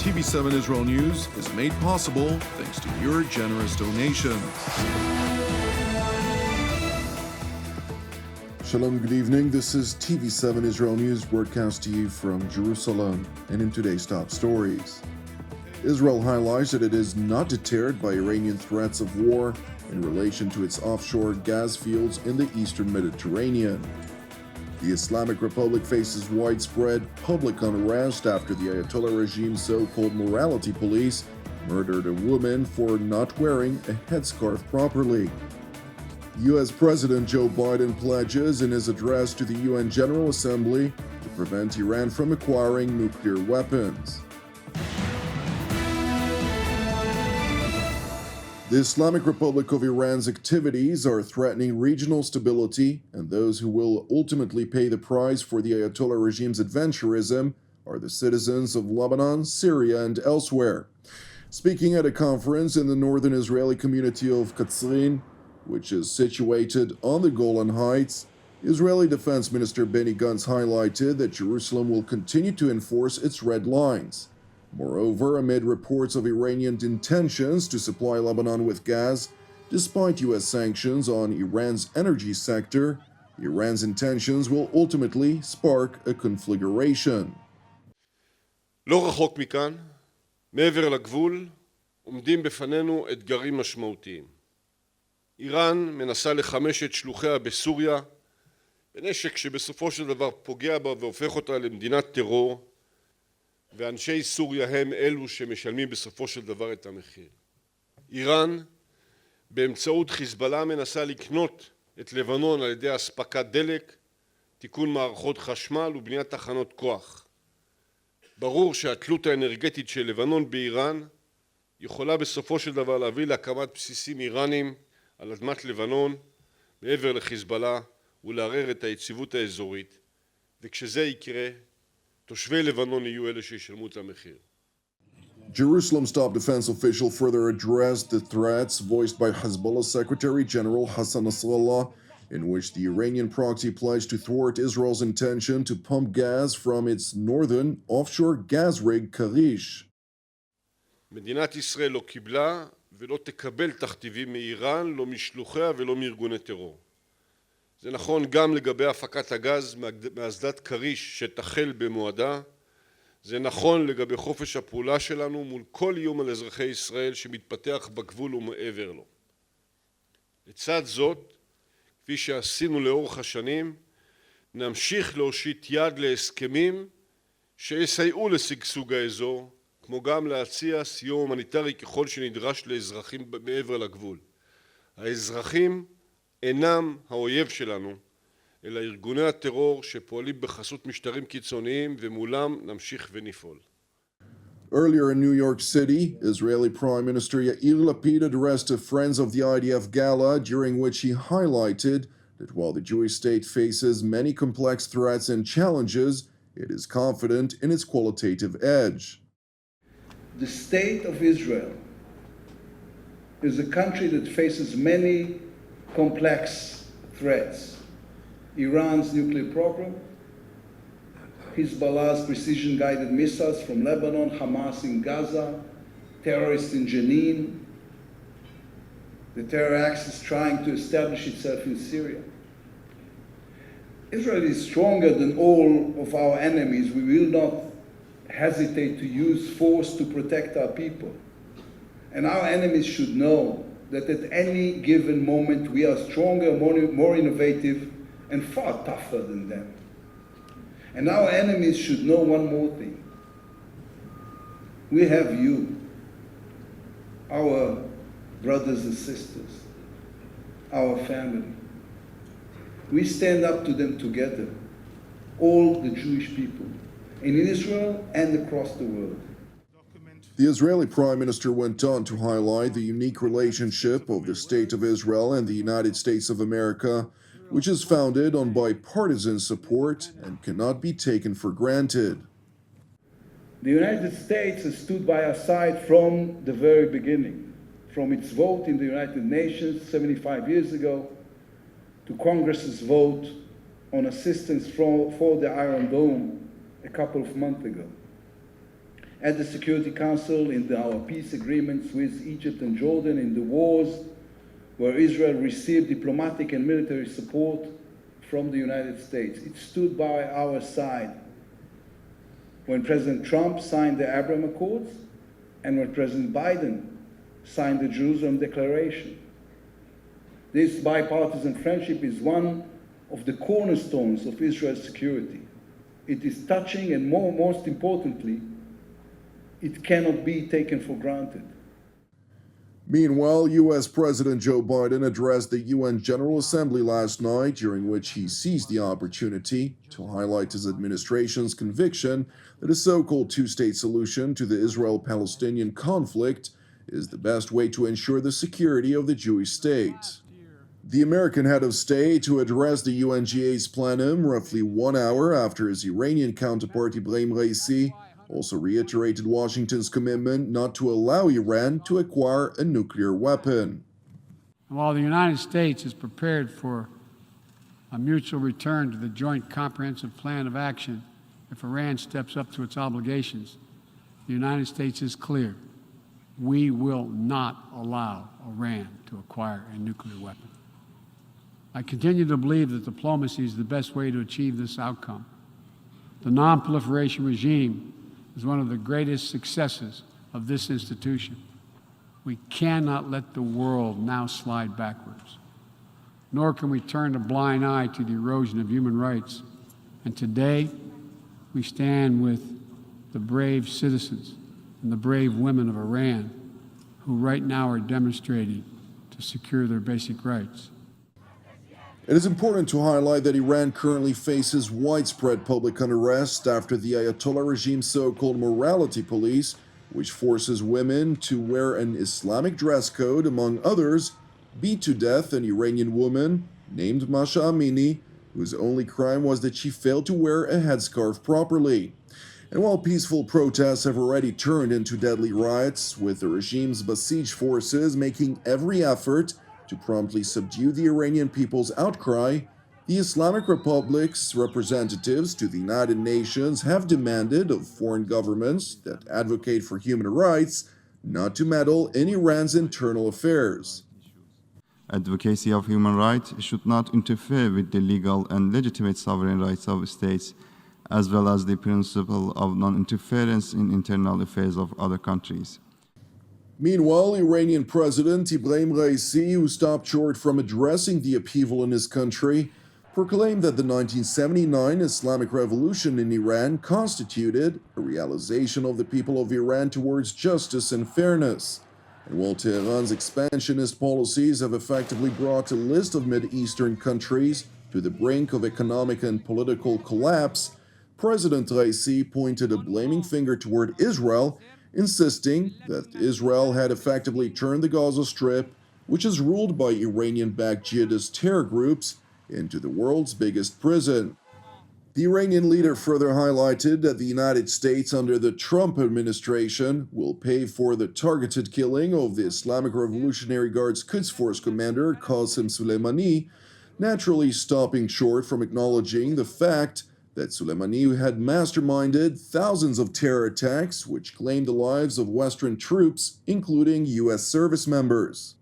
TV7 Israel News is made possible thanks to your generous donations. Shalom, good evening. This is TV7 Israel News broadcast to you from Jerusalem. And in today's top stories, Israel highlights that it is not deterred by Iranian threats of war in relation to its offshore gas fields in the eastern Mediterranean. The Islamic Republic faces widespread public unrest after the Ayatollah Regime's so-called morality police murdered a woman for not wearing a headscarf properly. U.S. President Joe Biden pledges in his address to the UN General Assembly to prevent Iran from acquiring nuclear weapons. The Islamic Republic of Iran's activities are threatening regional stability, and those who will ultimately pay the price for the Ayatollah regime's adventurism are the citizens of Lebanon, Syria, and elsewhere. Speaking at a conference in the northern Israeli community of Katzrin, which is situated on the Golan Heights, Israeli Defense Minister Benny Gantz highlighted that Jerusalem will continue to enforce its red lines. Moreover, amid reports of Iranian intentions to supply Lebanon with gas, despite U.S. sanctions on Iran's energy sector, Iran's intentions will ultimately spark a conflagration. לא רחוק מכאן, מעבר לגבול, עומדים בפנינו אתגרים משמעותיים. איראן מנסה לחמש את שלוחיה בסוריה, בנשק שבסופו של דבר פוגע בה והופך אותה למדינת טרור, ואנשי סוריה הם אלו שמשלמים בסופו של דבר את המחיר. איראן באמצעות חיזבאללה מנסה לקנות את לבנון על ידי אספקת דלק, תיקון מערכות חשמל ובניית תחנות כוח. ברור שהתלות האנרגטית של לבנון באיראן יכולה בסופו של דבר להביא להקמת בסיסים איראנים על אדמת לבנון מעבר לחיזבאללה ולערער את היציבות האזורית, וכשזה יקרה תושבי לבנון יהיו אלה שישלמו את המחיר. Jerusalem's top defense official further addressed the threats voiced by Hezbollah Secretary General Hassan Nasrallah, in which the Iranian proxy pledged to thwart Israel's intention to pump gas from its northern offshore gas rig Karish. מדינת ישראל לא קיבלה ולא תקבל תכתיבים מאיראן, לא משלוחיה ולא מארגוני טרור. זה נכון גם לגבי הפקת הגז מאסדת כריש שתחל במועדה, זה נכון לגבי חופש הפעולה שלנו מול כל איום על אזרחי ישראל שמתפתח בגבול ומעבר לו. לצד זאת, כפי שעשינו לאורך השנים, נמשיך להושיט יד להסכמים שיסייעו לשגשוג האזור, כמו גם להציע סיוע הומניטרי ככל שנדרש לאזרחים מעבר לגבול. האזרחים אינם האויב שלנו, אלא ארגוני הטרור שפועלים בחסות משטרים קיצוניים ומולם נמשיך ונפעול. Earlier in New York City, Israeli Prime Minister Yair Lapid addressed a Friends of the IDF gala during which he highlighted that while the Jewish state faces many complex threats and challenges, it is confident in its qualitative edge. The state of Israel is a country that faces many complex threats. Iran's nuclear program, Hezbollah's precision-guided missiles from Lebanon, Hamas in Gaza, terrorists in Jenin, the terror axis trying to establish itself in Syria. Israel is stronger than all of our enemies. We will not hesitate to use force to protect our people. And our enemies should know that at any given moment we are stronger, more innovative, and far tougher than them. And our enemies should know one more thing. We have you, our brothers and sisters, our family. We stand up to them together, all the Jewish people, in Israel and across the world. The Israeli Prime Minister went on to highlight the unique relationship of the State of Israel and the United States of America, which is founded on bipartisan support and cannot be taken for granted. The United States has stood by our side from the very beginning, from its vote in the United Nations 75 years ago to Congress's vote on assistance for the Iron Dome a couple of months ago. at the Security Council, in our peace agreements with Egypt and Jordan, in the wars where Israel received diplomatic and military support from the United States. It stood by our side when President Trump signed the Abraham Accords and when President Biden signed the Jerusalem Declaration. This bipartisan friendship is one of the cornerstones of Israel's security. It is touching, and most importantly, it cannot be taken for granted. Meanwhile, U.S. President Joe Biden addressed the UN General Assembly last night, during which he seized the opportunity to highlight his administration's conviction that a so-called two-state solution to the Israel-Palestinian conflict is the best way to ensure the security of the Jewish state. The American head of state, who addressed the UNGA's plenum roughly 1 hour after his Iranian counterpart Ibrahim Raisi, also reiterated Washington's commitment not to allow Iran to acquire a nuclear weapon. While the United States is prepared for a mutual return to the Joint Comprehensive Plan of Action if Iran steps up to its obligations, the United States is clear. We will not allow Iran to acquire a nuclear weapon. I continue to believe that diplomacy is the best way to achieve this outcome. The non-proliferation regime is one of the greatest successes of this institution. We cannot let the world now slide backwards, nor can we turn a blind eye to the erosion of human rights. And today, we stand with the brave citizens and the brave women of Iran who right now are demonstrating to secure their basic rights. It is important to highlight that Iran currently faces widespread public unrest after the Ayatollah Regime's so-called morality police, which forces women to wear an Islamic dress code, among others, beat to death an Iranian woman named Masha Amini, whose only crime was that she failed to wear a headscarf properly. And while peaceful protests have already turned into deadly riots, with the regime's besieged forces making every effort to promptly subdue the Iranian people's outcry, the Islamic Republic's representatives to the United Nations have demanded of foreign governments that advocate for human rights not to meddle in Iran's internal affairs. Advocacy of human rights should not interfere with the legal and legitimate sovereign rights of states, as well as the principle of non-interference in internal affairs of other countries. Meanwhile, Iranian President Ibrahim Raisi, who stopped short from addressing the upheaval in his country, proclaimed that the 1979 Islamic Revolution in Iran constituted a realization of the people of Iran towards justice and fairness. And while Tehran's expansionist policies have effectively brought a list of Mid-Eastern countries to the brink of economic and political collapse, President Raisi pointed a blaming finger toward Israel, insisting that Israel had effectively turned the Gaza Strip, which is ruled by Iranian-backed jihadist terror groups, into the world's biggest prison. The Iranian leader further highlighted that the United States under the Trump administration will pay for the targeted killing of the Islamic Revolutionary Guard's Quds Force commander Qasem Soleimani, naturally stopping short from acknowledging the fact that Soleimani had masterminded thousands of terror attacks which claimed the lives of Western troops, including U.S. service members.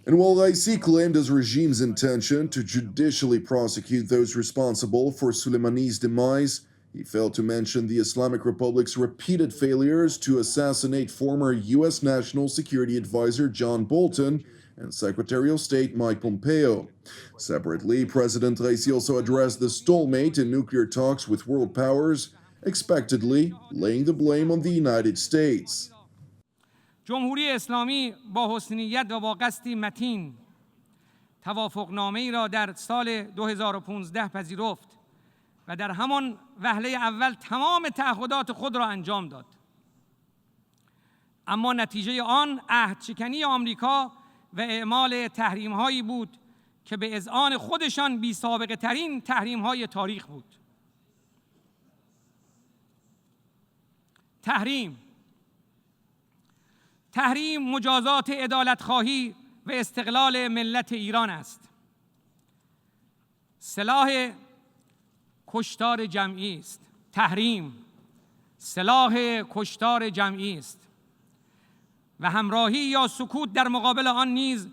And while Raisi claimed his regime's intention to judicially prosecute those responsible for Soleimani's demise, he failed to mention the Islamic Republic's repeated failures to assassinate former U.S. National Security Advisor John Bolton and Secretary of State Mike Pompeo. Separately, President Raisi also addressed the stalemate in nuclear talks with world powers, expectedly laying the blame on the United States. جمهوری اسلامی با حسن نیت و با قصدی متین توافقنامه‌ای را در سال 2015 پذیرفت و در همان وهله اول تمام تعهدات خود را انجام داد. اما نتیجه آن عهدشکنی آمریکا و اعمال تحریم‌هایی بود که به اذعان خودشان بی‌سابقه ترین تحریم‌های تاریخ بود. تحریم مجازات عدالت‌خواهی و استقلال ملت ایران است. سلاح کشتار جمعی است. تحریم سلاح کشتار جمعی است و همراهی یا سکوت در مقابل آن نیز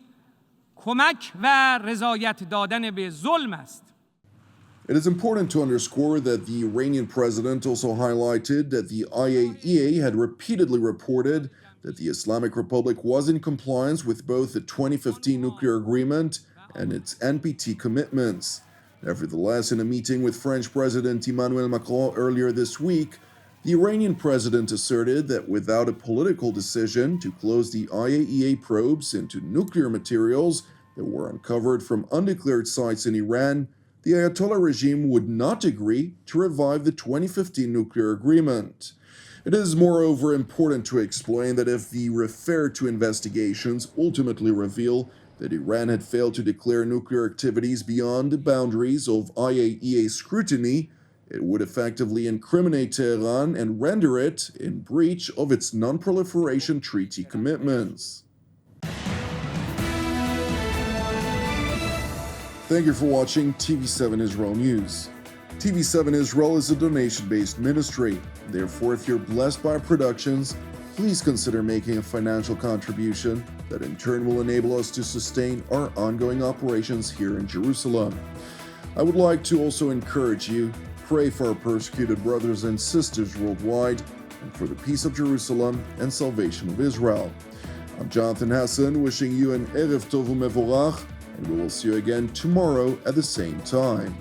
کمک و رضایت دادن به ظلم است. It is important to underscore that the Iranian president also highlighted that the IAEA had repeatedly reported that the Islamic Republic was in compliance with both the 2015 nuclear agreement and its NPT commitments. Nevertheless, in a meeting with French President Emmanuel Macron earlier this week, the Iranian president asserted that without a political decision to close the IAEA probes into nuclear materials that were uncovered from undeclared sites in Iran, the Ayatollah regime would not agree to revive the 2015 nuclear agreement. It is moreover important to explain that if the referred to investigations ultimately reveal that Iran had failed to declare nuclear activities beyond the boundaries of IAEA scrutiny, it would effectively incriminate Tehran and render it in breach of its non-proliferation treaty commitments. Thank you for watching TV7 Israel News. TV7 Israel is a donation-based ministry. Therefore, if you're blessed by our productions, please consider making a financial contribution that in turn will enable us to sustain our ongoing operations here in Jerusalem. I would like to also encourage you, pray for our persecuted brothers and sisters worldwide and for the peace of Jerusalem and salvation of Israel. I'm Jonathan Hassan, wishing you an Erev Tov u'Mevorach, and we will see you again tomorrow at the same time.